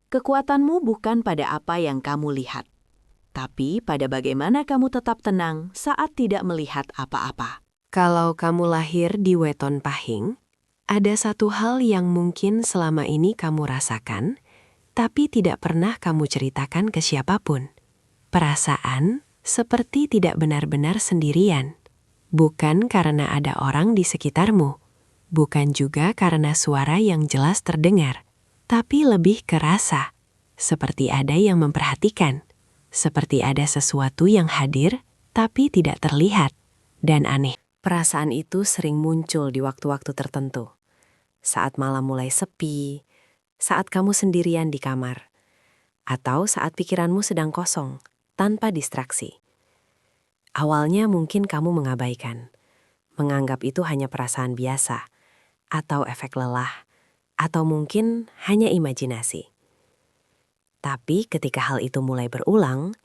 Kekuatanmu bukan pada apa yang kamu lihat, tapi pada bagaimana kamu tetap tenang saat tidak melihat apa-apa. Kalau kamu lahir di weton pahing, ada satu hal yang mungkin selama ini kamu rasakan, tapi tidak pernah kamu ceritakan ke siapapun. Perasaan seperti tidak benar-benar sendirian. Bukan karena ada orang di sekitarmu, bukan juga karena suara yang jelas terdengar, tapi lebih ke rasa, seperti ada yang memperhatikan, seperti ada sesuatu yang hadir tapi tidak terlihat, dan aneh. Perasaan itu sering muncul di waktu-waktu tertentu. Saat malam mulai sepi, saat kamu sendirian di kamar, atau saat pikiranmu sedang kosong, tanpa distraksi. Awalnya mungkin kamu mengabaikan, menganggap itu hanya perasaan biasa, atau efek lelah, atau mungkin hanya imajinasi. Tapi ketika hal itu mulai berulang,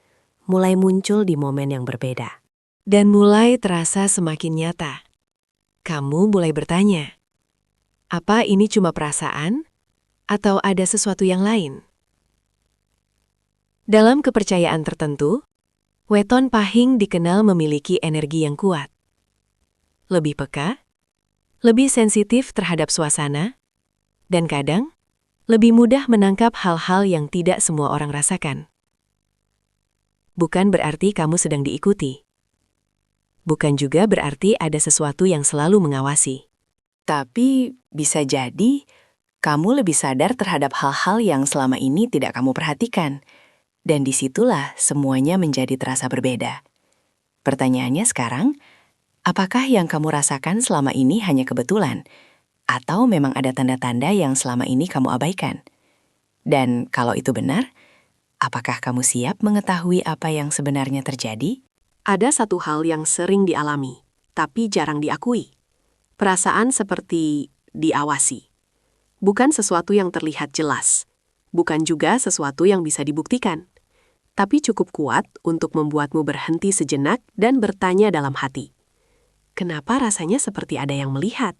mulai muncul di momen yang berbeda, dan mulai terasa semakin nyata, kamu mulai bertanya, apa ini cuma perasaan, atau ada sesuatu yang lain? Dalam kepercayaan tertentu, weton pahing dikenal memiliki energi yang kuat. Lebih peka, lebih sensitif terhadap suasana, dan kadang lebih mudah menangkap hal-hal yang tidak semua orang rasakan. Bukan berarti kamu sedang diikuti. Bukan juga berarti ada sesuatu yang selalu mengawasi. Tapi bisa jadi kamu lebih sadar terhadap hal-hal yang selama ini tidak kamu perhatikan. Dan disitulah semuanya menjadi terasa berbeda. Pertanyaannya sekarang, apakah yang kamu rasakan selama ini hanya kebetulan? Atau memang ada tanda-tanda yang selama ini kamu abaikan? Dan kalau itu benar, apakah kamu siap mengetahui apa yang sebenarnya terjadi? Ada satu hal yang sering dialami, tapi jarang diakui. Perasaan seperti diawasi. Bukan sesuatu yang terlihat jelas. Bukan juga sesuatu yang bisa dibuktikan. Tapi cukup kuat untuk membuatmu berhenti sejenak dan bertanya dalam hati. Kenapa rasanya seperti ada yang melihat?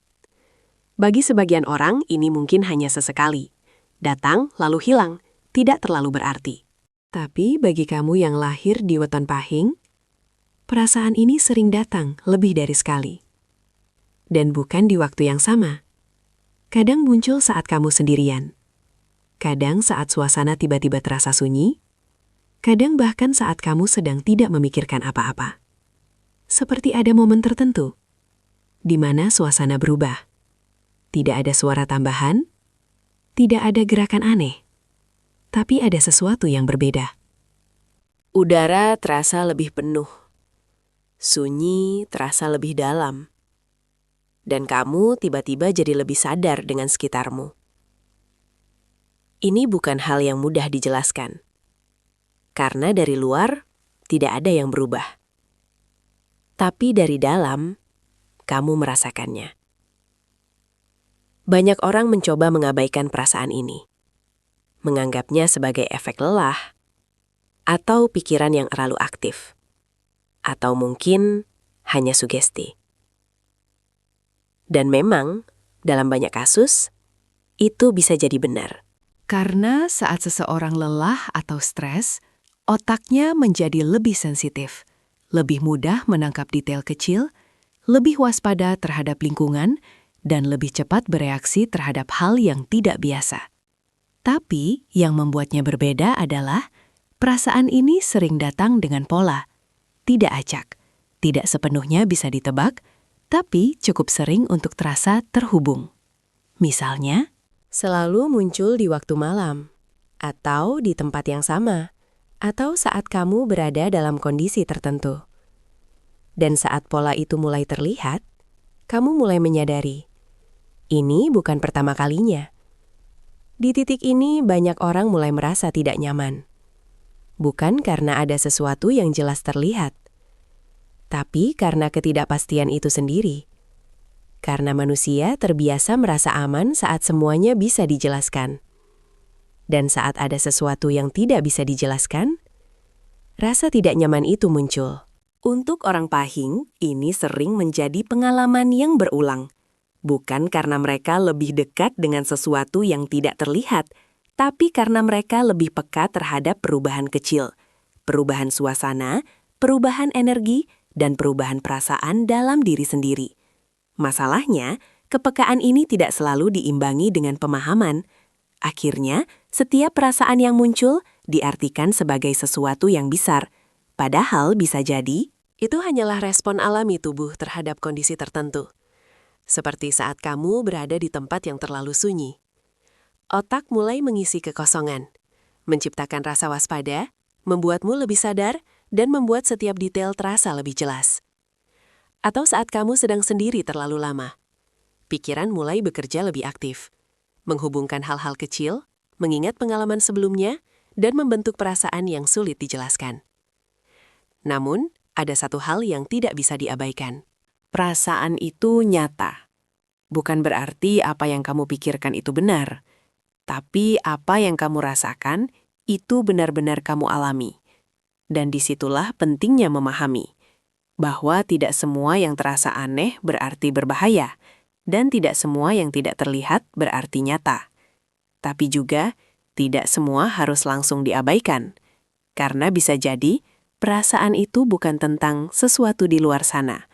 Bagi sebagian orang, ini mungkin hanya sesekali. Datang, lalu hilang, tidak terlalu berarti. Tapi bagi kamu yang lahir di weton pahing, perasaan ini sering datang lebih dari sekali. Dan bukan di waktu yang sama. Kadang muncul saat kamu sendirian. Kadang saat suasana tiba-tiba terasa sunyi. Kadang bahkan saat kamu sedang tidak memikirkan apa-apa. Seperti ada momen tertentu, di mana suasana berubah. Tidak ada suara tambahan, tidak ada gerakan aneh, tapi ada sesuatu yang berbeda. Udara terasa lebih penuh, sunyi terasa lebih dalam, dan kamu tiba-tiba jadi lebih sadar dengan sekitarmu. Ini bukan hal yang mudah dijelaskan, karena dari luar tidak ada yang berubah. Tapi dari dalam, kamu merasakannya. Banyak orang mencoba mengabaikan perasaan ini, menganggapnya sebagai efek lelah, atau pikiran yang terlalu aktif, atau mungkin hanya sugesti. Dan memang, dalam banyak kasus, itu bisa jadi benar. Karena saat seseorang lelah atau stres, otaknya menjadi lebih sensitif, lebih mudah menangkap detail kecil, lebih waspada terhadap lingkungan, dan lebih cepat bereaksi terhadap hal yang tidak biasa. Tapi yang membuatnya berbeda adalah perasaan ini sering datang dengan pola, tidak acak, tidak sepenuhnya bisa ditebak, tapi cukup sering untuk terasa terhubung. Misalnya, selalu muncul di waktu malam, atau di tempat yang sama, atau saat kamu berada dalam kondisi tertentu. Dan saat pola itu mulai terlihat, kamu mulai menyadari, ini bukan pertama kalinya. Di titik ini banyak orang mulai merasa tidak nyaman. Bukan karena ada sesuatu yang jelas terlihat, tapi karena ketidakpastian itu sendiri. Karena manusia terbiasa merasa aman saat semuanya bisa dijelaskan. Dan saat ada sesuatu yang tidak bisa dijelaskan, rasa tidak nyaman itu muncul. Untuk orang pahing, ini sering menjadi pengalaman yang berulang. Bukan karena mereka lebih dekat dengan sesuatu yang tidak terlihat, tapi karena mereka lebih peka terhadap perubahan kecil, perubahan suasana, perubahan energi, dan perubahan perasaan dalam diri sendiri. Masalahnya, kepekaan ini tidak selalu diimbangi dengan pemahaman. Akhirnya, setiap perasaan yang muncul diartikan sebagai sesuatu yang besar, padahal bisa jadi itu hanyalah respon alami tubuh terhadap kondisi tertentu. Seperti saat kamu berada di tempat yang terlalu sunyi. Otak mulai mengisi kekosongan, menciptakan rasa waspada, membuatmu lebih sadar, dan membuat setiap detail terasa lebih jelas. Atau saat kamu sedang sendiri terlalu lama, pikiran mulai bekerja lebih aktif, menghubungkan hal-hal kecil, mengingat pengalaman sebelumnya, dan membentuk perasaan yang sulit dijelaskan. Namun, ada satu hal yang tidak bisa diabaikan. Perasaan itu nyata. Bukan berarti apa yang kamu pikirkan itu benar, tapi apa yang kamu rasakan itu benar-benar kamu alami. Dan disitulah pentingnya memahami bahwa tidak semua yang terasa aneh berarti berbahaya, dan tidak semua yang tidak terlihat berarti nyata. Tapi juga, tidak semua harus langsung diabaikan, karena bisa jadi perasaan itu bukan tentang sesuatu di luar sana,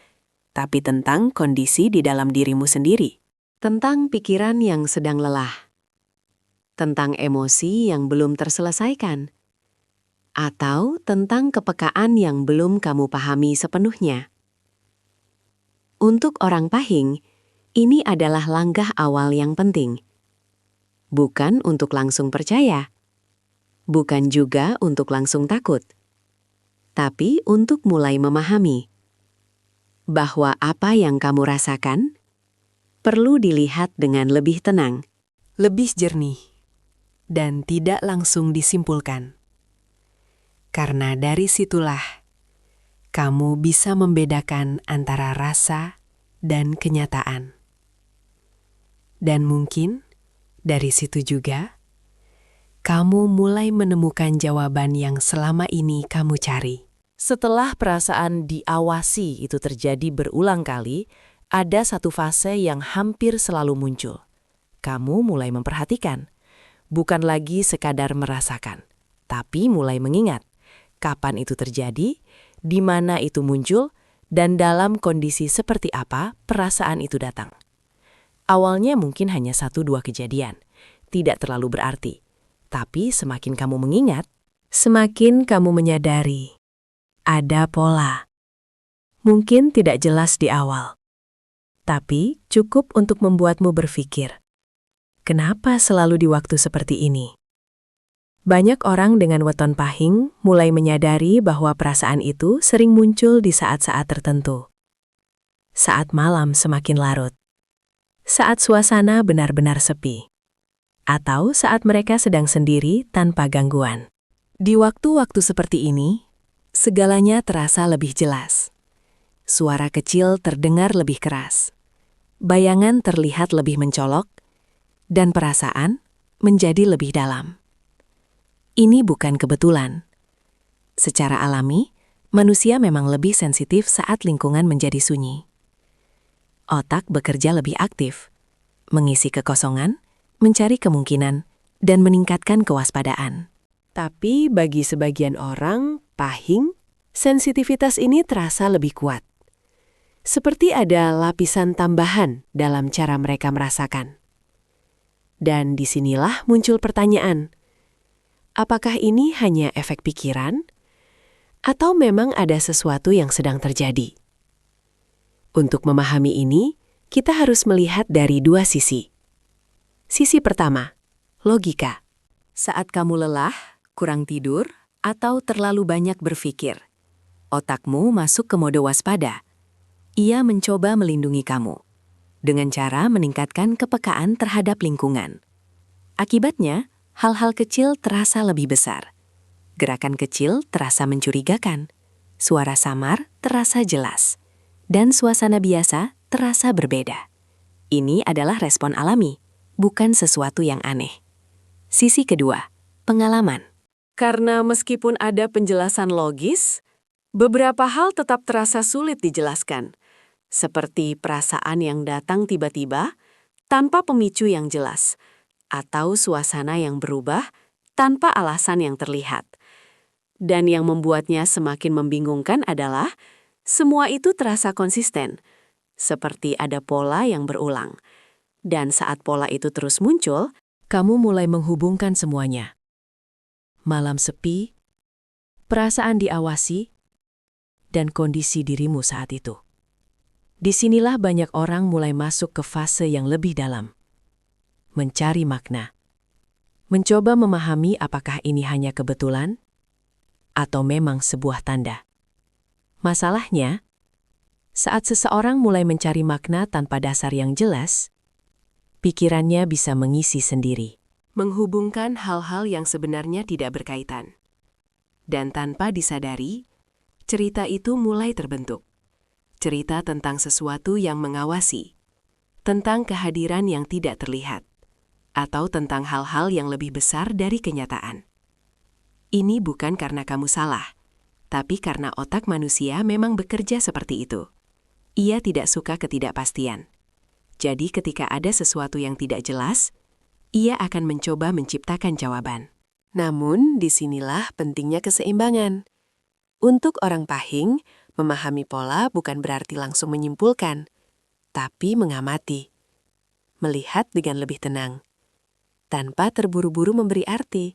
tapi tentang kondisi di dalam dirimu sendiri. Tentang pikiran yang sedang lelah, tentang emosi yang belum terselesaikan, atau tentang kepekaan yang belum kamu pahami sepenuhnya. Untuk orang Pahing, ini adalah langkah awal yang penting. Bukan untuk langsung percaya, bukan juga untuk langsung takut, tapi untuk mulai memahami bahwa apa yang kamu rasakan perlu dilihat dengan lebih tenang, lebih jernih, dan tidak langsung disimpulkan. Karena dari situlah, kamu bisa membedakan antara rasa dan kenyataan. Dan mungkin, dari situ juga, kamu mulai menemukan jawaban yang selama ini kamu cari. Setelah perasaan diawasi itu terjadi berulang kali, ada satu fase yang hampir selalu muncul. Kamu mulai memperhatikan. Bukan lagi sekadar merasakan, tapi mulai mengingat kapan itu terjadi, di mana itu muncul, dan dalam kondisi seperti apa perasaan itu datang. Awalnya mungkin hanya 1-2 kejadian, tidak terlalu berarti. Tapi semakin kamu mengingat, semakin kamu menyadari ada pola. Mungkin tidak jelas di awal, tapi cukup untuk membuatmu berpikir. Kenapa selalu di waktu seperti ini? Banyak orang dengan weton pahing mulai menyadari bahwa perasaan itu sering muncul di saat-saat tertentu. Saat malam semakin larut. Saat suasana benar-benar sepi. Atau saat mereka sedang sendiri tanpa gangguan. Di waktu-waktu seperti ini, segalanya terasa lebih jelas. Suara kecil terdengar lebih keras. Bayangan terlihat lebih mencolok, dan perasaan menjadi lebih dalam. Ini bukan kebetulan. Secara alami, manusia memang lebih sensitif saat lingkungan menjadi sunyi. Otak bekerja lebih aktif, mengisi kekosongan, mencari kemungkinan, dan meningkatkan kewaspadaan. Tapi bagi sebagian orang, Pahing, sensitivitas ini terasa lebih kuat. Seperti ada lapisan tambahan dalam cara mereka merasakan. Dan disinilah muncul pertanyaan, apakah ini hanya efek pikiran, atau memang ada sesuatu yang sedang terjadi? Untuk memahami ini, kita harus melihat dari 2 sisi. Sisi pertama, logika. Saat kamu lelah, kurang tidur, atau terlalu banyak berpikir, otakmu masuk ke mode waspada. Ia mencoba melindungi kamu dengan cara meningkatkan kepekaan terhadap lingkungan. Akibatnya, hal-hal kecil terasa lebih besar. Gerakan kecil terasa mencurigakan. Suara samar terasa jelas. Dan suasana biasa terasa berbeda. Ini adalah respon alami, bukan sesuatu yang aneh. Sisi kedua, pengalaman. Karena meskipun ada penjelasan logis, beberapa hal tetap terasa sulit dijelaskan. Seperti perasaan yang datang tiba-tiba, tanpa pemicu yang jelas. atau suasana yang berubah tanpa alasan yang terlihat. Dan yang membuatnya semakin membingungkan adalah semua itu terasa konsisten, seperti ada pola yang berulang. Dan saat pola itu terus muncul, Kamu mulai menghubungkan semuanya. Malam sepi, perasaan diawasi, dan kondisi dirimu saat itu. Disinilah banyak orang mulai masuk ke fase yang lebih dalam. Mencari makna. Mencoba memahami apakah ini hanya kebetulan atau memang sebuah tanda. Masalahnya, saat seseorang mulai mencari makna tanpa dasar yang jelas, pikirannya bisa mengisi sendiri, menghubungkan hal-hal yang sebenarnya tidak berkaitan. Dan tanpa disadari, cerita itu mulai terbentuk. Cerita tentang sesuatu yang mengawasi, tentang kehadiran yang tidak terlihat, atau tentang hal-hal yang lebih besar dari kenyataan. Ini bukan karena kamu salah, tapi karena otak manusia memang bekerja seperti itu. Ia tidak suka ketidakpastian. Jadi ketika ada sesuatu yang tidak jelas, ia akan mencoba menciptakan jawaban. Namun, disinilah pentingnya keseimbangan. Untuk orang Pahing, memahami pola bukan berarti langsung menyimpulkan, tapi mengamati. Melihat dengan lebih tenang, tanpa terburu-buru memberi arti.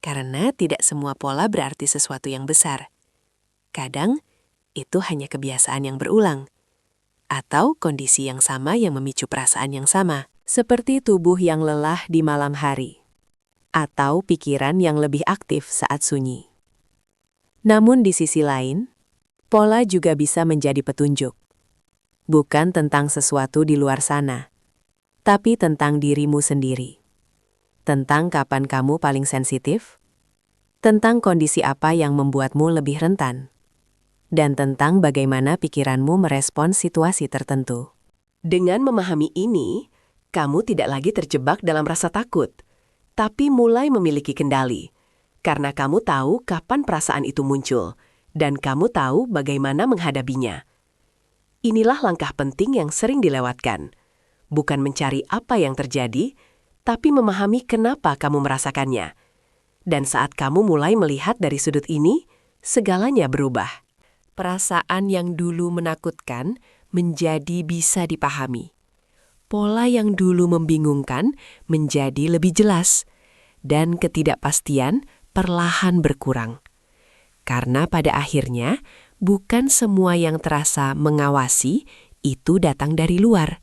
Karena tidak semua pola berarti sesuatu yang besar. Kadang, itu hanya kebiasaan yang berulang, atau kondisi yang sama yang memicu perasaan yang sama, seperti tubuh yang lelah di malam hari, atau pikiran yang lebih aktif saat sunyi. Namun di sisi lain, pola juga bisa menjadi petunjuk. Bukan tentang sesuatu di luar sana, tapi tentang dirimu sendiri. Tentang kapan kamu paling sensitif, tentang kondisi apa yang membuatmu lebih rentan, dan tentang bagaimana pikiranmu merespons situasi tertentu. Dengan memahami ini, kamu tidak lagi terjebak dalam rasa takut, tapi mulai memiliki kendali, karena kamu tahu kapan perasaan itu muncul, dan kamu tahu bagaimana menghadapinya. Inilah langkah penting yang sering dilewatkan, bukan mencari apa yang terjadi, tapi memahami kenapa kamu merasakannya. Dan saat kamu mulai melihat dari sudut ini, segalanya berubah. Perasaan yang dulu menakutkan menjadi bisa dipahami. Pola yang dulu membingungkan menjadi lebih jelas, dan ketidakpastian perlahan berkurang. Karena pada akhirnya, bukan semua yang terasa mengawasi itu datang dari luar.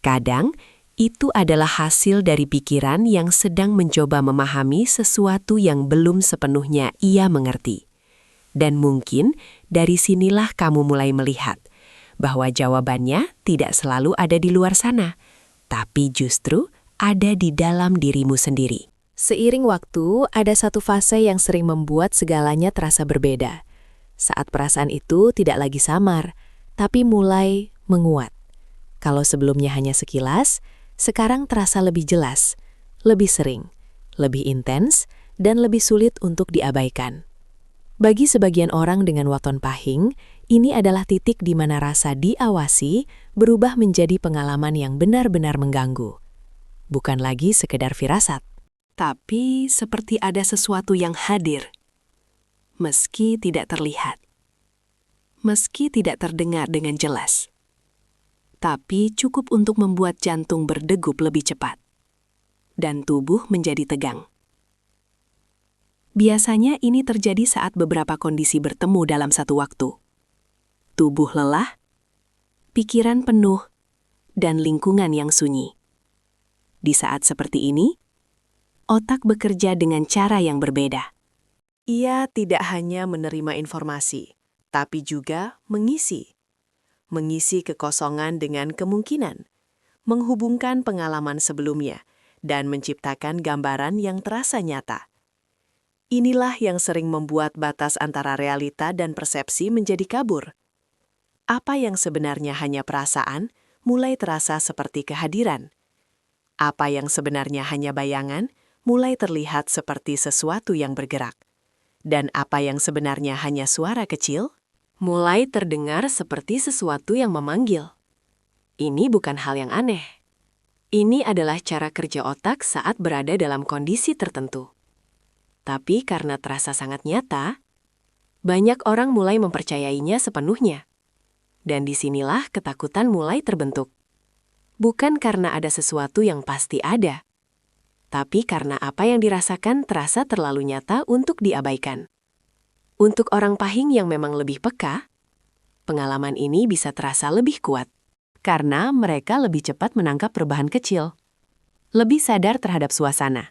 Kadang, itu adalah hasil dari pikiran yang sedang mencoba memahami sesuatu yang belum sepenuhnya ia mengerti. Dan mungkin dari sinilah kamu mulai melihat bahwa jawabannya tidak selalu ada di luar sana, tapi justru ada di dalam dirimu sendiri. Seiring waktu, ada satu fase yang sering membuat segalanya terasa berbeda. Saat perasaan itu tidak lagi samar, tapi mulai menguat. Kalau sebelumnya hanya sekilas, sekarang terasa lebih jelas, lebih sering, lebih intens, dan lebih sulit untuk diabaikan. Bagi sebagian orang dengan waton Pahing, ini adalah titik di mana rasa diawasi berubah menjadi pengalaman yang benar-benar mengganggu. Bukan lagi sekedar firasat, tapi seperti ada sesuatu yang hadir. Meski tidak terlihat, meski tidak terdengar dengan jelas, tapi cukup untuk membuat jantung berdegup lebih cepat, dan tubuh menjadi tegang. Biasanya ini terjadi saat beberapa kondisi bertemu dalam satu waktu. Tubuh lelah, pikiran penuh, dan lingkungan yang sunyi. Di saat seperti ini, otak bekerja dengan cara yang berbeda. Ia tidak hanya menerima informasi, tapi juga mengisi. Mengisi kekosongan dengan kemungkinan, menghubungkan pengalaman sebelumnya, dan menciptakan gambaran yang terasa nyata. Inilah yang sering membuat batas antara realita dan persepsi menjadi kabur. Apa yang sebenarnya hanya perasaan, mulai terasa seperti kehadiran. Apa yang sebenarnya hanya bayangan, mulai terlihat seperti sesuatu yang bergerak. Dan apa yang sebenarnya hanya suara kecil, mulai terdengar seperti sesuatu yang memanggil. Ini bukan hal yang aneh. Ini adalah cara kerja otak saat berada dalam kondisi tertentu. Tapi karena terasa sangat nyata, banyak orang mulai mempercayainya sepenuhnya. Dan disinilah ketakutan mulai terbentuk. Bukan karena ada sesuatu yang pasti ada, tapi karena apa yang dirasakan terasa terlalu nyata untuk diabaikan. Untuk orang pahing yang memang lebih peka, pengalaman ini bisa terasa lebih kuat. Karena mereka lebih cepat menangkap perubahan kecil, lebih sadar terhadap suasana,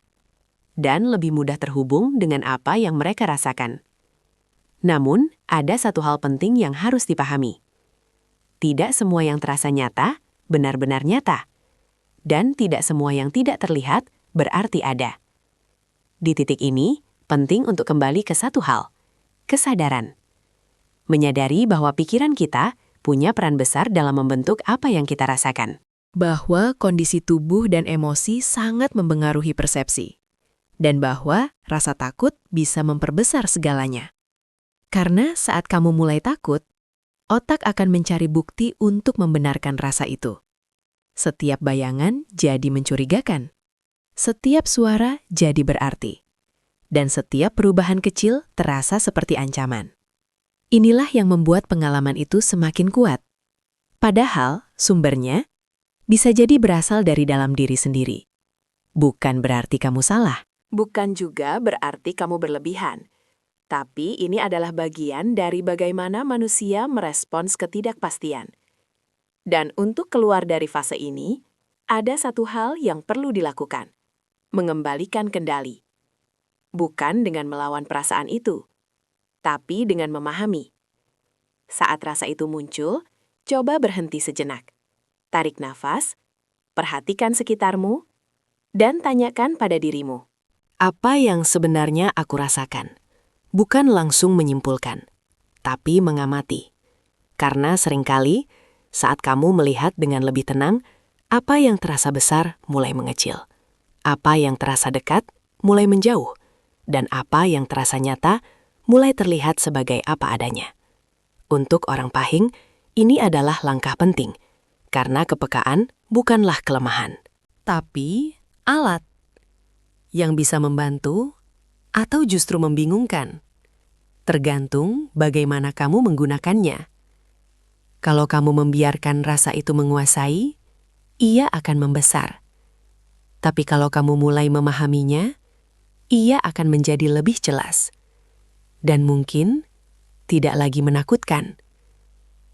dan lebih mudah terhubung dengan apa yang mereka rasakan. Namun, ada satu hal penting yang harus dipahami. Tidak semua yang terasa nyata, benar-benar nyata. Dan tidak semua yang tidak terlihat, berarti ada. Di titik ini, penting untuk kembali ke satu hal, kesadaran. Menyadari bahwa pikiran kita punya peran besar dalam membentuk apa yang kita rasakan. Bahwa kondisi tubuh dan emosi sangat mempengaruhi persepsi. Dan bahwa rasa takut bisa memperbesar segalanya. Karena saat kamu mulai takut, otak akan mencari bukti untuk membenarkan rasa itu. Setiap bayangan jadi mencurigakan. Setiap suara jadi berarti. Dan setiap perubahan kecil terasa seperti ancaman. Inilah yang membuat pengalaman itu semakin kuat. Padahal, sumbernya bisa jadi berasal dari dalam diri sendiri. Bukan berarti kamu salah. Bukan juga berarti kamu berlebihan. Tapi ini adalah bagian dari bagaimana manusia merespons ketidakpastian. Dan untuk keluar dari fase ini, ada satu hal yang perlu dilakukan. Mengembalikan kendali. Bukan dengan melawan perasaan itu, tapi dengan memahami. Saat rasa itu muncul, coba berhenti sejenak. Tarik nafas, perhatikan sekitarmu, dan tanyakan pada dirimu. Apa yang sebenarnya aku rasakan? Bukan langsung menyimpulkan, tapi mengamati. Karena seringkali, saat kamu melihat dengan lebih tenang, apa yang terasa besar mulai mengecil. Apa yang terasa dekat mulai menjauh. Dan apa yang terasa nyata mulai terlihat sebagai apa adanya. Untuk orang pahing, ini adalah langkah penting, karena kepekaan bukanlah kelemahan, tapi alat yang bisa membantu atau justru membingungkan, tergantung bagaimana kamu menggunakannya. Kalau kamu membiarkan rasa itu menguasai, ia akan membesar. Tapi kalau kamu mulai memahaminya, ia akan menjadi lebih jelas. Dan mungkin tidak lagi menakutkan.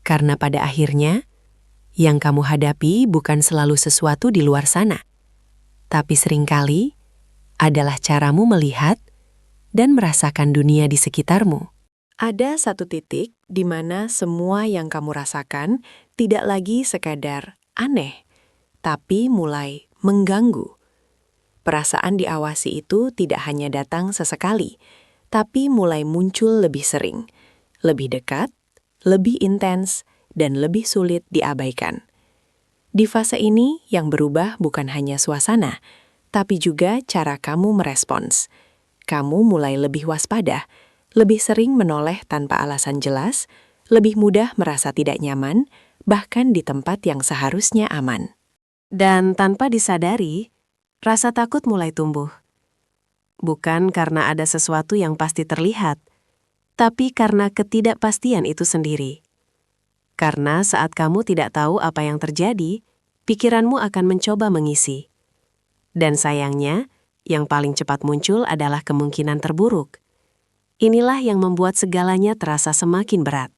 Karena pada akhirnya, yang kamu hadapi bukan selalu sesuatu di luar sana. Tapi seringkali adalah caramu melihat dan merasakan dunia di sekitarmu. Ada satu titik di mana semua yang kamu rasakan tidak lagi sekadar aneh, tapi mulai mengganggu. Perasaan diawasi itu tidak hanya datang sesekali, tapi mulai muncul lebih sering, lebih dekat, lebih intens, dan lebih sulit diabaikan. Di fase ini, yang berubah bukan hanya suasana, tapi juga cara kamu merespons. Kamu mulai lebih waspada, lebih sering menoleh tanpa alasan jelas, lebih mudah merasa tidak nyaman, bahkan di tempat yang seharusnya aman. Dan tanpa disadari, rasa takut mulai tumbuh. Bukan karena ada sesuatu yang pasti terlihat, tapi karena ketidakpastian itu sendiri. Karena saat kamu tidak tahu apa yang terjadi, pikiranmu akan mencoba mengisi. Dan sayangnya, yang paling cepat muncul adalah kemungkinan terburuk. Inilah yang membuat segalanya terasa semakin berat.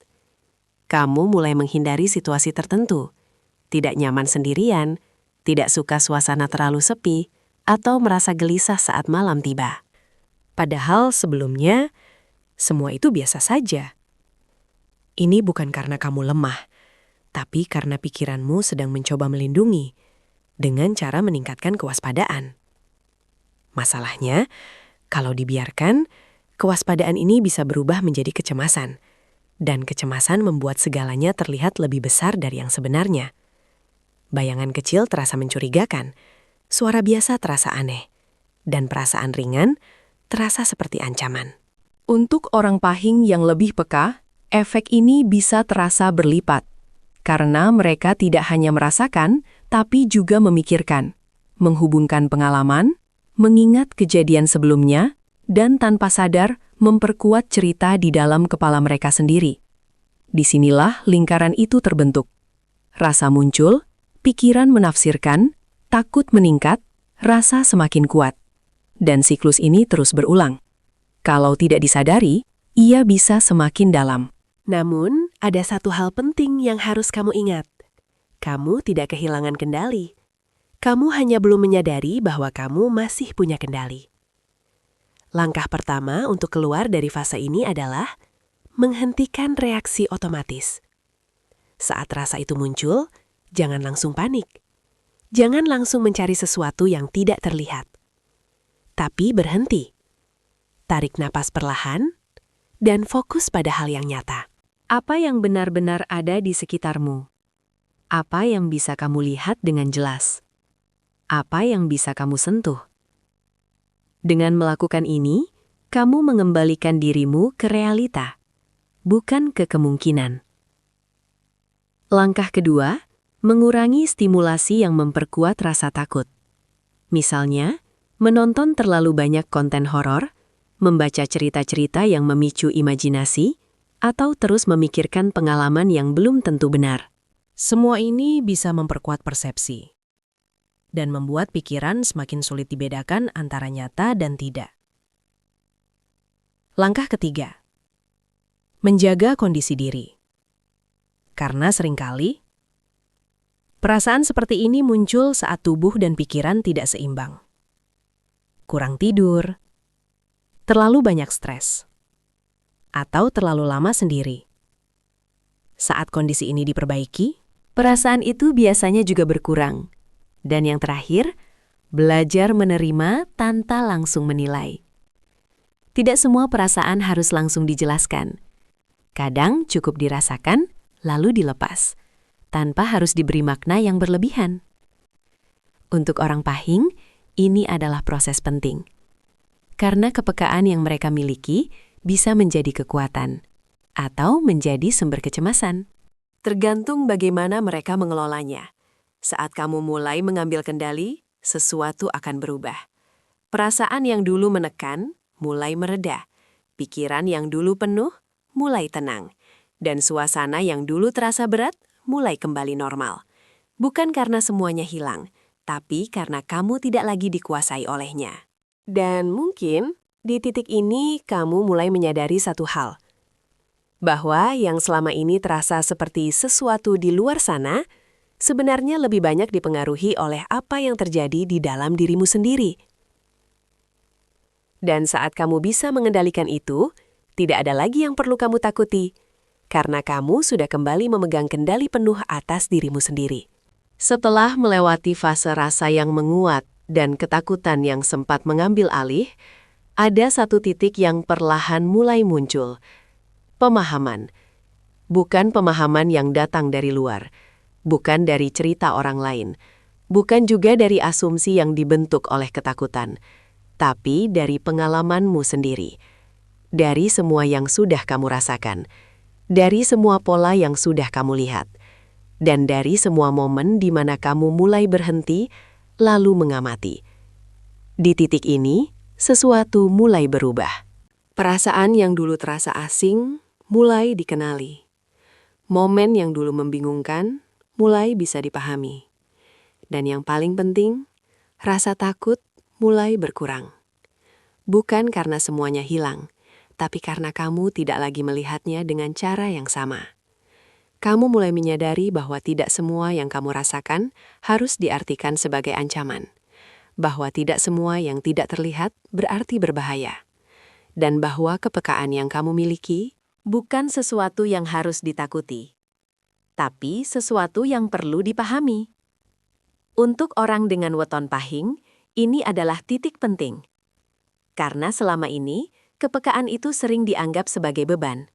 Kamu mulai menghindari situasi tertentu, tidak nyaman sendirian, tidak suka suasana terlalu sepi, atau merasa gelisah saat malam tiba. Padahal sebelumnya, semua itu biasa saja. Ini bukan karena kamu lemah, tapi karena pikiranmu sedang mencoba melindungi dengan cara meningkatkan kewaspadaan. Masalahnya, kalau dibiarkan, kewaspadaan ini bisa berubah menjadi kecemasan, dan kecemasan membuat segalanya terlihat lebih besar dari yang sebenarnya. Bayangan kecil terasa mencurigakan, suara biasa terasa aneh, dan perasaan ringan terasa seperti ancaman. Untuk orang pahing yang lebih peka, efek ini bisa terasa berlipat, karena mereka tidak hanya merasakan, tapi juga memikirkan, menghubungkan pengalaman, mengingat kejadian sebelumnya, dan tanpa sadar memperkuat cerita di dalam kepala mereka sendiri. Disinilah lingkaran itu terbentuk. Rasa muncul, pikiran menafsirkan, takut meningkat, rasa semakin kuat. Dan siklus ini terus berulang. Kalau tidak disadari, ia bisa semakin dalam. Namun, ada satu hal penting yang harus kamu ingat. Kamu tidak kehilangan kendali. Kamu hanya belum menyadari bahwa kamu masih punya kendali. Langkah pertama untuk keluar dari fase ini adalah menghentikan reaksi otomatis. Saat rasa itu muncul, jangan langsung panik. Jangan langsung mencari sesuatu yang tidak terlihat. Tapi berhenti. Tarik napas perlahan, dan fokus pada hal yang nyata. Apa yang benar-benar ada di sekitarmu? Apa yang bisa kamu lihat dengan jelas? Apa yang bisa kamu sentuh? Dengan melakukan ini, kamu mengembalikan dirimu ke realita, bukan ke kemungkinan. Langkah kedua, mengurangi stimulasi yang memperkuat rasa takut. Misalnya, menonton terlalu banyak konten horor, membaca cerita-cerita yang memicu imajinasi, atau terus memikirkan pengalaman yang belum tentu benar. Semua ini bisa memperkuat persepsi dan membuat pikiran semakin sulit dibedakan antara nyata dan tidak. Langkah ketiga, menjaga kondisi diri. Karena seringkali, perasaan seperti ini muncul saat tubuh dan pikiran tidak seimbang. Kurang tidur, terlalu banyak stres, atau terlalu lama sendiri. Saat kondisi ini diperbaiki, Perasaan itu biasanya juga berkurang. Dan yang terakhir, belajar menerima tanpa langsung menilai. Tidak semua perasaan harus langsung dijelaskan. Kadang cukup dirasakan, lalu dilepas, tanpa harus diberi makna yang berlebihan. Untuk orang Pahing, ini adalah proses penting. Karena kepekaan yang mereka miliki bisa menjadi kekuatan, atau menjadi sumber kecemasan. Tergantung bagaimana mereka mengelolanya. Saat kamu mulai mengambil kendali, sesuatu akan berubah. Perasaan yang dulu menekan, mulai mereda. Pikiran yang dulu penuh, mulai tenang. Dan suasana yang dulu terasa berat, mulai kembali normal. Bukan karena semuanya hilang, tapi karena kamu tidak lagi dikuasai olehnya. Dan mungkin, di titik ini kamu mulai menyadari satu hal. Bahwa yang selama ini terasa seperti sesuatu di luar sana, sebenarnya lebih banyak dipengaruhi oleh apa yang terjadi di dalam dirimu sendiri. Dan saat kamu bisa mengendalikan itu, tidak ada lagi yang perlu kamu takuti, karena kamu sudah kembali memegang kendali penuh atas dirimu sendiri. Setelah melewati fase rasa yang menguat dan ketakutan yang sempat mengambil alih, ada satu titik yang perlahan mulai muncul. Pemahaman. Bukan pemahaman yang datang dari luar. Bukan dari cerita orang lain. Bukan juga dari asumsi yang dibentuk oleh ketakutan. Tapi dari pengalamanmu sendiri. Dari semua yang sudah kamu rasakan. Dari semua pola yang sudah kamu lihat. Dan dari semua momen di mana kamu mulai berhenti, lalu mengamati. Di titik ini, sesuatu mulai berubah. Perasaan yang dulu terasa asing, mulai dikenali. Momen yang dulu membingungkan, mulai bisa dipahami. Dan yang paling penting, rasa takut mulai berkurang. Bukan karena semuanya hilang, tapi karena kamu tidak lagi melihatnya dengan cara yang sama. Kamu mulai menyadari bahwa tidak semua yang kamu rasakan harus diartikan sebagai ancaman. Bahwa tidak semua yang tidak terlihat berarti berbahaya. Dan bahwa kepekaan yang kamu miliki bukan sesuatu yang harus ditakuti, tapi sesuatu yang perlu dipahami. Untuk orang dengan weton pahing, ini adalah titik penting. Karena selama ini, kepekaan itu sering dianggap sebagai beban.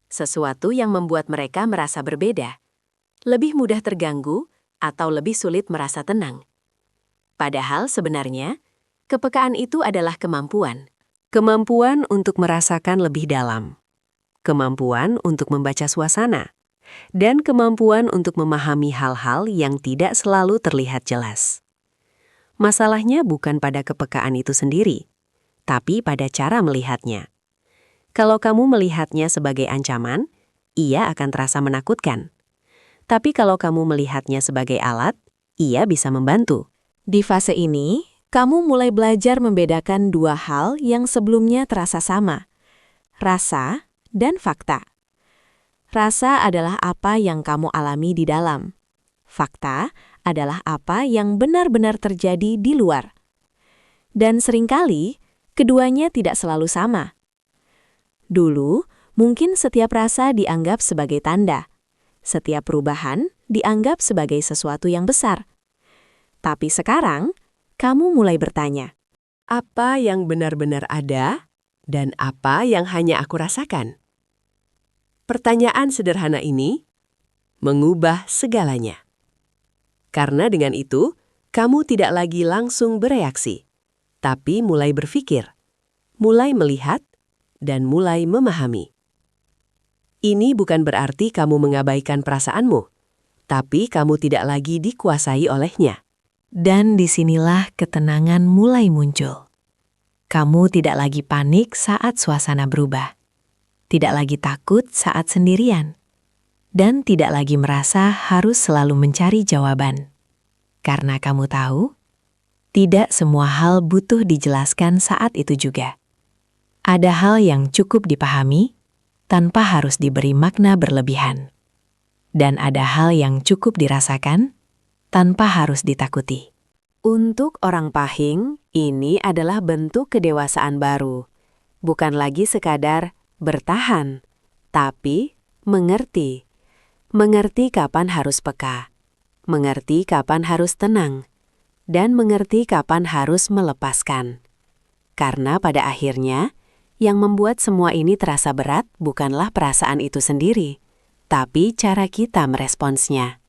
Sesuatu yang membuat mereka merasa berbeda, lebih mudah terganggu, atau lebih sulit merasa tenang. Padahal sebenarnya, kepekaan itu adalah kemampuan. Kemampuan untuk merasakan lebih dalam. Kemampuan untuk membaca suasana, dan kemampuan untuk memahami hal-hal yang tidak selalu terlihat jelas. Masalahnya bukan pada kepekaan itu sendiri, tapi pada cara melihatnya. Kalau kamu melihatnya sebagai ancaman, ia akan terasa menakutkan. Tapi kalau kamu melihatnya sebagai alat, ia bisa membantu. Di fase ini, kamu mulai belajar membedakan dua hal yang sebelumnya terasa sama: rasa dan fakta. Rasa adalah apa yang kamu alami di dalam. Fakta adalah apa yang benar-benar terjadi di luar. Dan seringkali, keduanya tidak selalu sama. Dulu, mungkin setiap rasa dianggap sebagai tanda. Setiap perubahan dianggap sebagai sesuatu yang besar. Tapi sekarang, kamu mulai bertanya, Apa yang benar-benar ada dan apa yang hanya aku rasakan? Pertanyaan sederhana ini mengubah segalanya. Karena dengan itu, kamu tidak lagi langsung bereaksi, tapi mulai berpikir, mulai melihat, dan mulai memahami. Ini bukan berarti kamu mengabaikan perasaanmu, tapi kamu tidak lagi dikuasai olehnya. Dan disinilah ketenangan mulai muncul. Kamu tidak lagi panik saat suasana berubah. Tidak lagi takut saat sendirian. Dan tidak lagi merasa harus selalu mencari jawaban. Karena kamu tahu, tidak semua hal butuh dijelaskan saat itu juga. Ada hal yang cukup dipahami tanpa harus diberi makna berlebihan. Dan ada hal yang cukup dirasakan tanpa harus ditakuti. untuk orang Pahing, ini adalah bentuk kedewasaan baru. Bukan lagi sekadar bertahan, tapi mengerti. Mengerti kapan harus peka, mengerti kapan harus tenang, dan mengerti kapan harus melepaskan. Karena pada akhirnya, yang membuat semua ini terasa berat bukanlah perasaan itu sendiri, tapi cara kita meresponsnya.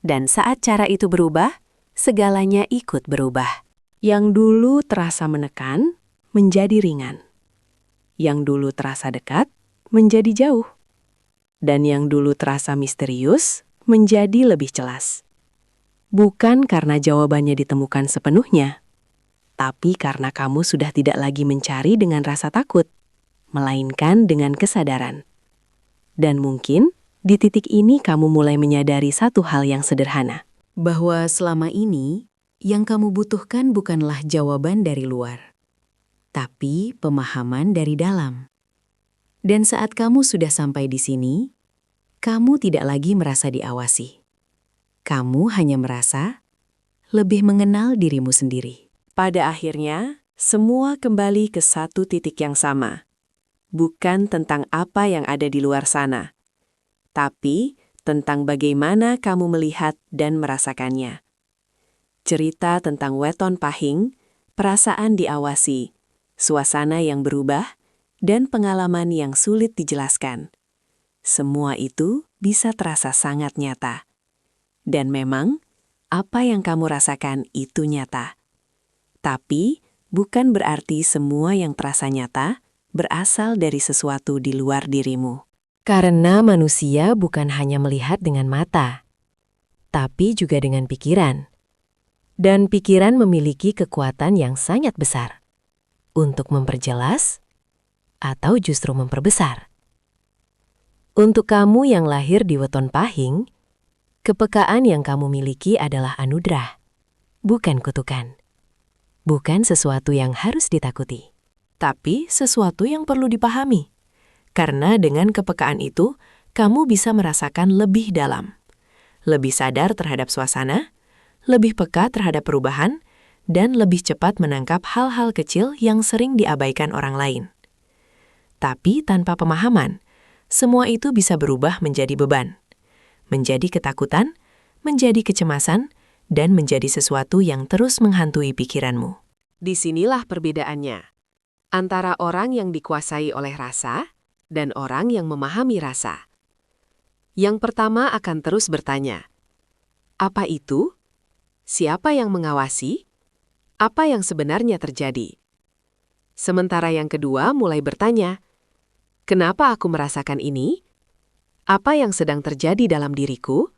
Dan saat cara itu berubah, segalanya ikut berubah. Yang dulu terasa menekan, menjadi ringan. Yang dulu terasa dekat, menjadi jauh. Dan yang dulu terasa misterius, menjadi lebih jelas. Bukan karena jawabannya ditemukan sepenuhnya, tapi karena kamu sudah tidak lagi mencari dengan rasa takut, melainkan dengan kesadaran. Dan mungkin, di titik ini kamu mulai menyadari satu hal yang sederhana, bahwa selama ini, yang kamu butuhkan bukanlah jawaban dari luar, tapi pemahaman dari dalam. Dan saat kamu sudah sampai di sini, kamu tidak lagi merasa diawasi. Kamu hanya merasa lebih mengenal dirimu sendiri. Pada akhirnya, semua kembali ke satu titik yang sama. Bukan tentang apa yang ada di luar sana, tapi tentang bagaimana kamu melihat dan merasakannya. Cerita tentang Weton Pahing, perasaan diawasi, suasana yang berubah, dan pengalaman yang sulit dijelaskan. Semua itu bisa terasa sangat nyata. Dan memang, apa yang kamu rasakan itu nyata. Tapi, bukan berarti semua yang terasa nyata berasal dari sesuatu di luar dirimu. Karena manusia bukan hanya melihat dengan mata, tapi juga dengan pikiran. Dan pikiran memiliki kekuatan yang sangat besar untuk memperjelas atau justru memperbesar. Untuk kamu yang lahir di Weton Pahing, kepekaan yang kamu miliki adalah anugerah, bukan kutukan. Bukan sesuatu yang harus ditakuti, tapi sesuatu yang perlu dipahami. Karena dengan kepekaan itu, kamu bisa merasakan lebih dalam, lebih sadar terhadap suasana, lebih peka terhadap perubahan, dan lebih cepat menangkap hal-hal kecil yang sering diabaikan orang lain. Tapi tanpa pemahaman, semua itu bisa berubah menjadi beban, menjadi ketakutan, menjadi kecemasan, dan menjadi sesuatu yang terus menghantui pikiranmu. Disinilah perbedaannya antara orang yang dikuasai oleh rasa dan orang yang memahami rasa. Yang pertama akan terus bertanya, apa itu? Siapa yang mengawasi? Apa yang sebenarnya terjadi? Sementara yang kedua mulai bertanya, kenapa aku merasakan ini? Apa yang sedang terjadi dalam diriku?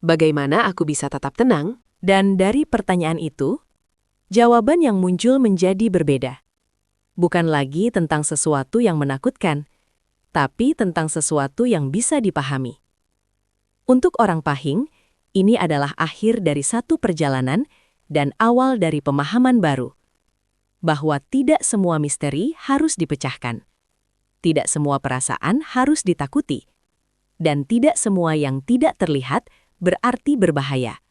Bagaimana aku bisa tetap tenang? Dan dari pertanyaan itu, Jawaban yang muncul menjadi berbeda. Bukan lagi tentang sesuatu yang menakutkan, tapi tentang sesuatu yang bisa dipahami. Untuk orang Pahing, ini adalah akhir dari satu perjalanan dan awal dari pemahaman baru, bahwa tidak semua misteri harus dipecahkan. Tidak semua perasaan harus ditakuti. Dan tidak semua yang tidak terlihat berarti berbahaya.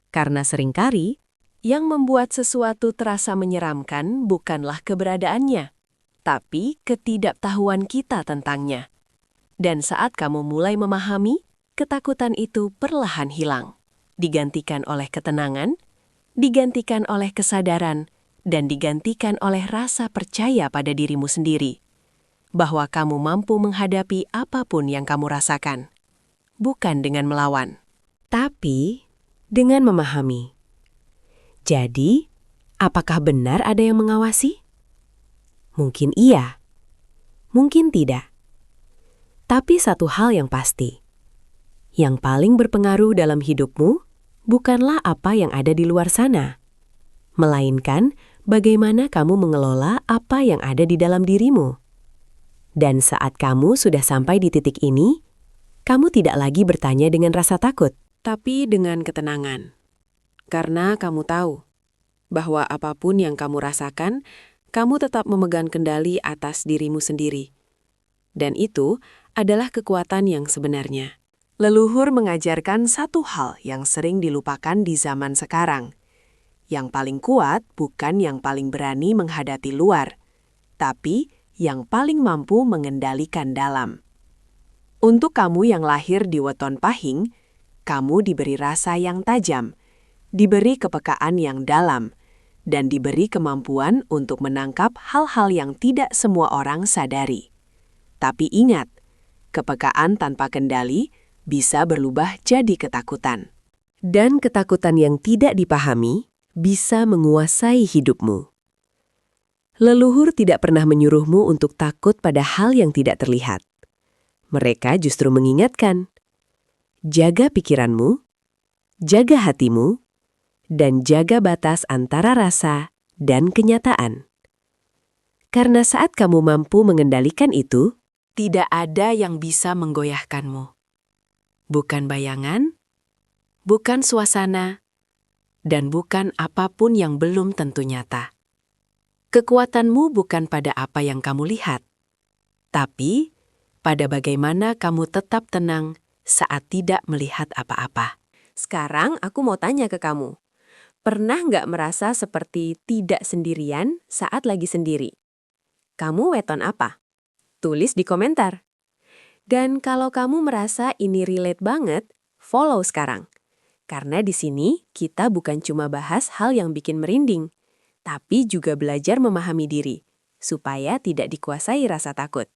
Karena seringkali, yang membuat sesuatu terasa menyeramkan bukanlah keberadaannya, tapi ketidaktahuan kita tentangnya. Dan saat kamu mulai memahami, ketakutan itu perlahan hilang, digantikan oleh ketenangan, digantikan oleh kesadaran, dan digantikan oleh rasa percaya pada dirimu sendiri, bahwa kamu mampu menghadapi apapun yang kamu rasakan, bukan dengan melawan, tapi dengan memahami. Jadi, apakah benar ada yang mengawasi? Mungkin iya, mungkin tidak. Tapi satu hal yang pasti, yang paling berpengaruh dalam hidupmu bukanlah apa yang ada di luar sana, melainkan bagaimana kamu mengelola apa yang ada di dalam dirimu. Dan saat kamu sudah sampai di titik ini, kamu tidak lagi bertanya dengan rasa takut, Tapi dengan ketenangan. Karena kamu tahu bahwa apapun yang kamu rasakan, kamu tetap memegang kendali atas dirimu sendiri. Dan itu adalah kekuatan yang sebenarnya. Leluhur mengajarkan satu hal yang sering dilupakan di zaman sekarang. Yang paling kuat bukan yang paling berani menghadapi luar, tapi yang paling mampu mengendalikan dalam. Untuk kamu yang lahir di weton Pahing, kamu diberi rasa yang tajam, diberi kepekaan yang dalam, dan diberi kemampuan untuk menangkap hal-hal yang tidak semua orang sadari. Tapi ingat, kepekaan tanpa kendali bisa berubah jadi ketakutan. Dan ketakutan yang tidak dipahami bisa menguasai hidupmu. Leluhur tidak pernah menyuruhmu untuk takut pada hal yang tidak terlihat. Mereka justru mengingatkan, jaga pikiranmu, jaga hatimu, dan jaga batas antara rasa dan kenyataan. Karena saat kamu mampu mengendalikan itu, tidak ada yang bisa menggoyahkanmu. Bukan bayangan, bukan suasana, dan bukan apapun yang belum tentu nyata. Kekuatanmu bukan pada apa yang kamu lihat, tapi pada bagaimana kamu tetap tenang saat tidak melihat apa-apa. Sekarang aku mau tanya ke kamu. Pernah nggak merasa seperti tidak sendirian saat lagi sendiri? Kamu weton apa? Tulis di komentar. Dan kalau kamu merasa ini relate banget, follow sekarang. Karena di sini kita bukan cuma bahas hal yang bikin merinding, tapi juga belajar memahami diri, supaya tidak dikuasai rasa takut.